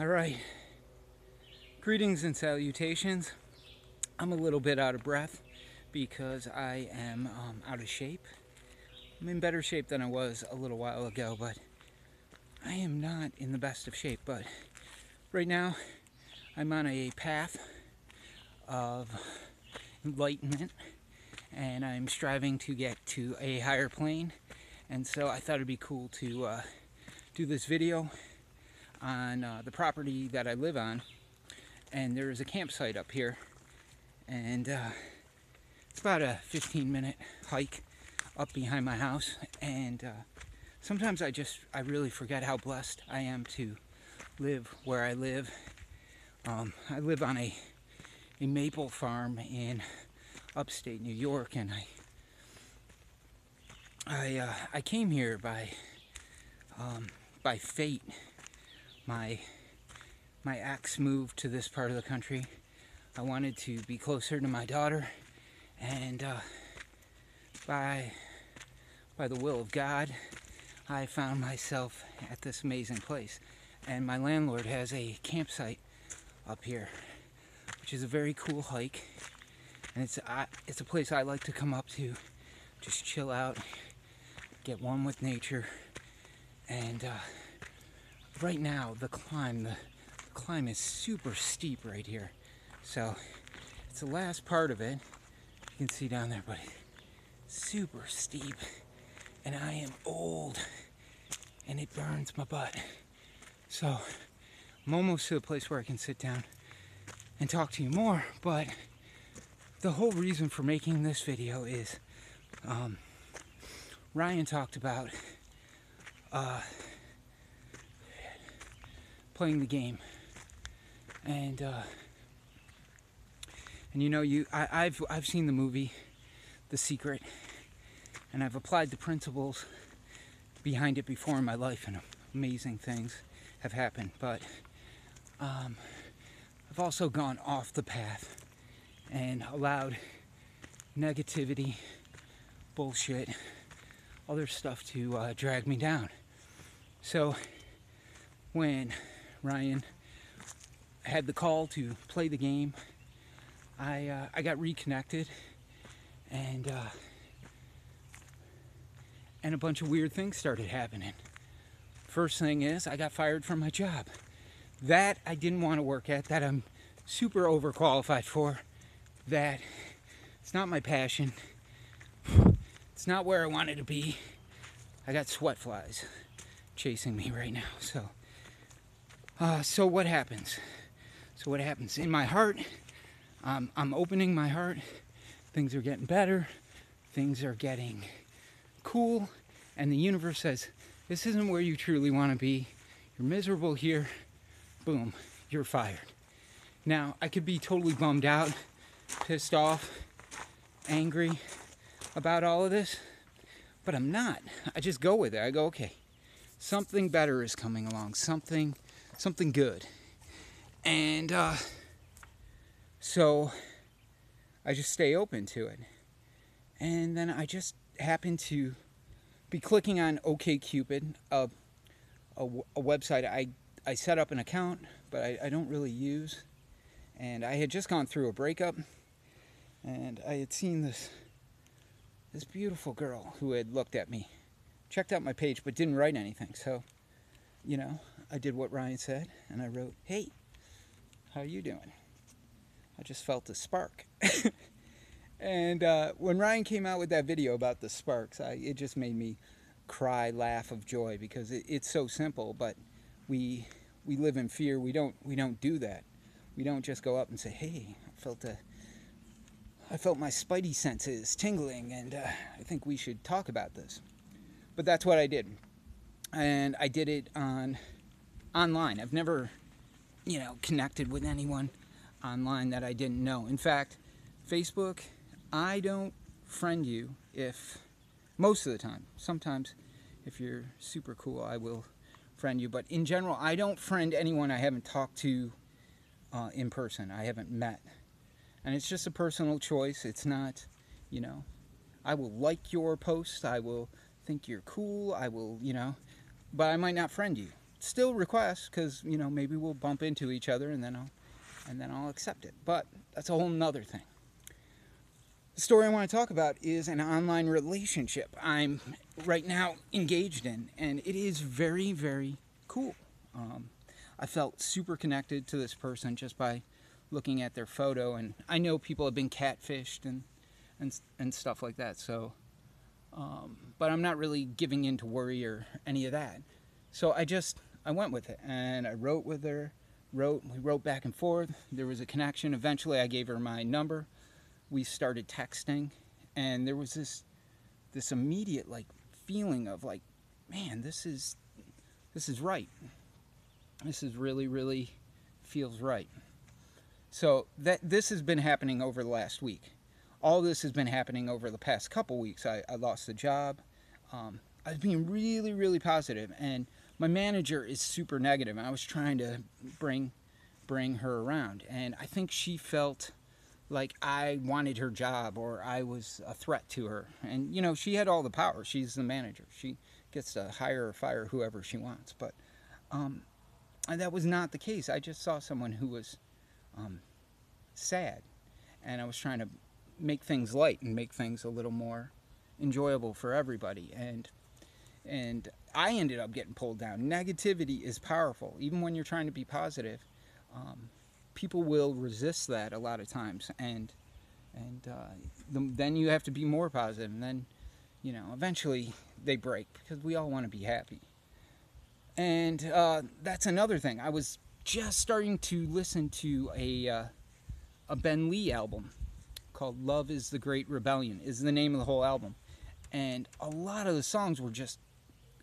Alright, greetings and salutations. I'm a little bit out of breath because I am out of shape. I'm in better shape than I was a little while ago, but I am not in the best of shape. But right now, I'm on a path of enlightenment, and I'm striving to get to a higher plane. And so I thought it'd be cool to do this video on the property that I live on. And there is a campsite up here, and it's about a 15-minute hike up behind my house. And sometimes I really forget how blessed I am to live where I live. I live on a maple farm in upstate New York, and I came here by fate. My ex moved to this part of the country. I wanted to be closer to my daughter, and by the will of God, I found myself at this amazing place. And my landlord has a campsite up here, which is a very cool hike, and it's a place I like to come up to, just chill out, get one with nature. And right now the climb is super steep right here, so it's the last part of it. You can see down there, but it's super steep, and I am old and it burns my butt. So I'm almost to the place where I can sit down and talk to you more. But the whole reason for making this video is Ryan talked about playing the game, and you know, I've seen the movie The Secret, and I've applied the principles behind it before in my life, and amazing things have happened. But I've also gone off the path and allowed negativity, bullshit, other stuff to drag me down. So when Ryan had the call to play the game, I got reconnected, and a bunch of weird things started happening. First thing is, I got fired from my job. That I didn't want to work at, that I'm super overqualified for, that it's not my passion, it's not where I wanted to be. I got sweat flies chasing me right now. So what happens? In my heart, I'm opening my heart. Things are getting better. Things are getting cool. And the universe says, this isn't where you truly want to be. You're miserable here. Boom, you're fired. Now, I could be totally bummed out, pissed off, angry about all of this, but I'm not. I just go with it. I go, okay, something better is coming along, something good. And so I just stay open to it. And then I just happen to be clicking on OkCupid, a website I set up an account, but I don't really use. And I had just gone through a breakup, and I had seen this beautiful girl who had looked at me, checked out my page, but didn't write anything. So, you know, I did what Ryan said, and I wrote, hey, how you doing? I just felt a spark. And when Ryan came out with that video about the sparks, it just made me cry, laugh of joy, because it's so simple, but we live in fear. We don't do that. We don't just go up and say, hey, I felt my spidey senses tingling, and I think we should talk about this. But that's what I did. And I did it online. I've never, connected with anyone online that I didn't know. In fact, Facebook, I don't friend you most of the time. Sometimes, if you're super cool, I will friend you. But in general, I don't friend anyone I haven't talked to in person. I haven't met. And it's just a personal choice. It's not, I will like your post. I will think you're cool. I will, but I might not friend you. still request, because maybe we'll bump into each other, and then I'll accept it. But that's a whole nother thing. The story I want to talk about is an online relationship I'm right now engaged in, and it is very, very cool. I felt super connected to this person just by looking at their photo, and I know people have been catfished and stuff like that. So, but I'm not really giving in to worry or any of that. So I went with it, and I wrote with her. We wrote back and forth. There was a connection. Eventually, I gave her my number. We started texting, and there was this immediate feeling of man, this is right. This is really, really feels right. So this has been happening over the last week. All this has been happening over the past couple weeks. I lost the job. I was being really, really positive, and my manager is super negative, and I was trying to bring her around, and I think she felt like I wanted her job or I was a threat to her. And, she had all the power. She's the manager. She gets to hire or fire whoever she wants. But that was not the case. I just saw someone who was sad. And I was trying to make things light and make things a little more enjoyable for everybody. And I ended up getting pulled down. Negativity is powerful. Even when you're trying to be positive, people will resist that a lot of times, and then you have to be more positive, and then eventually they break, because we all want to be happy. And that's another thing. I was just starting to listen to a Ben Lee album called "Love Is the Great Rebellion" is the name of the whole album, and a lot of the songs were just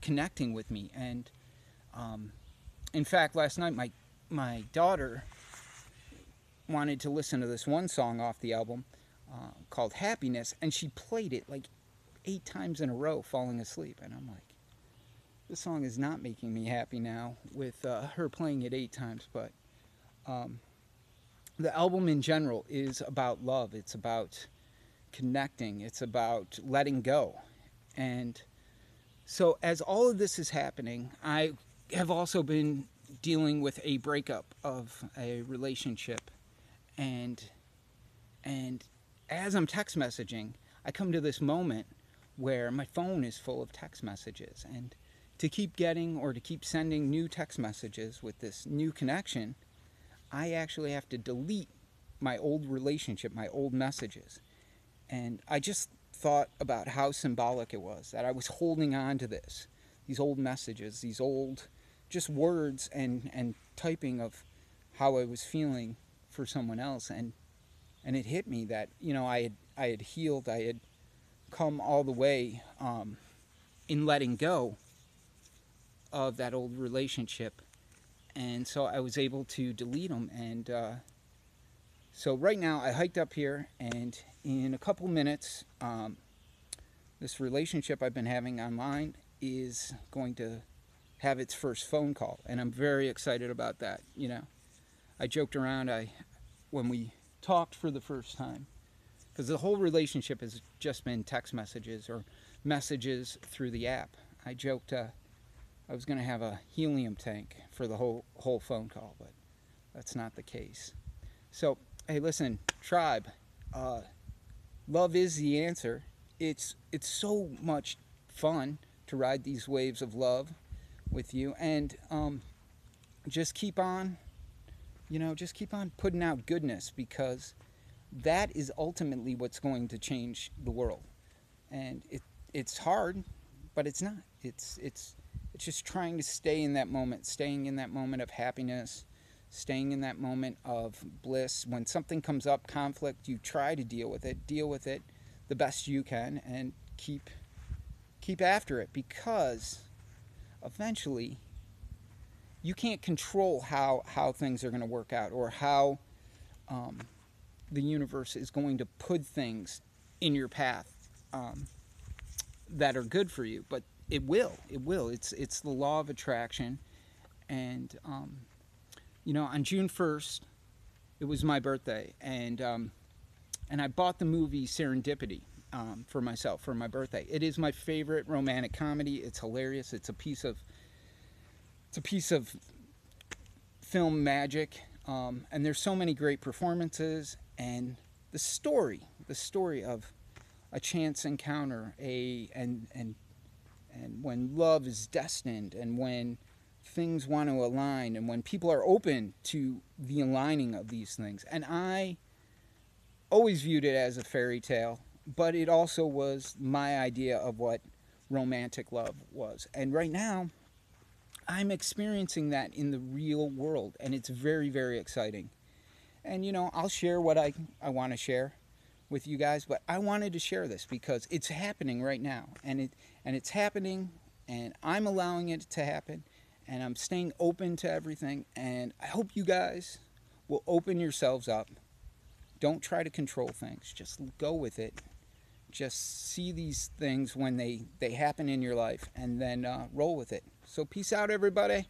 connecting with me. And in fact, last night my daughter wanted to listen to this one song off the album called "Happiness," and she played it 8 times in a row, falling asleep. And I'm like, this song is not making me happy now with her playing it 8 times. But the album in general is about love. It's about connecting. It's about letting go. And so as all of this is happening, I have also been dealing with a breakup of a relationship. And as I'm text messaging, I come to this moment where my phone is full of text messages. And to keep getting or to keep sending new text messages with this new connection, I actually have to delete my old relationship, my old messages. And I just thought about how symbolic it was that I was holding on to these old messages, these old just words and typing of how I was feeling for someone else. And it hit me that I had healed, I had come all the way in letting go of that old relationship, and so I was able to delete them. And so right now I hiked up here, and in a couple minutes this relationship I've been having online is going to have its first phone call, and I'm very excited about that. I joked around when we talked for the first time, because the whole relationship has just been text messages or messages through the app. I joked I was going to have a helium tank for the whole phone call, but that's not the case. So, hey, listen, tribe, love is the answer. It's so much fun to ride these waves of love with you, and just keep on putting out goodness, because that is ultimately what's going to change the world. And it's hard, but it's not. It's just trying to stay in that moment, staying in that moment of happiness, staying in that moment of bliss. When something comes up, conflict, you try to deal with it the best you can, and keep after it, because eventually you can't control how things are going to work out, or how the universe is going to put things in your path that are good for you. But it will. It's the law of attraction. And on June 1st, it was my birthday, and I bought the movie Serendipity for myself for my birthday. It is my favorite romantic comedy. It's hilarious. It's a piece of it's a piece of film magic, and there's so many great performances, and the story of a chance encounter, and when love is destined, and when things want to align, and when people are open to the aligning of these things. And I always viewed it as a fairy tale, but it also was my idea of what romantic love was. And right now, I'm experiencing that in the real world, and it's very, very exciting. And I'll share what I want to share with you guys, but I wanted to share this because it's happening right now, and it's happening, and I'm allowing it to happen, and I'm staying open to everything, and I hope you guys will open yourselves up. Don't try to control things. Just go with it. Just see these things when they happen in your life, and then roll with it. So peace out, everybody.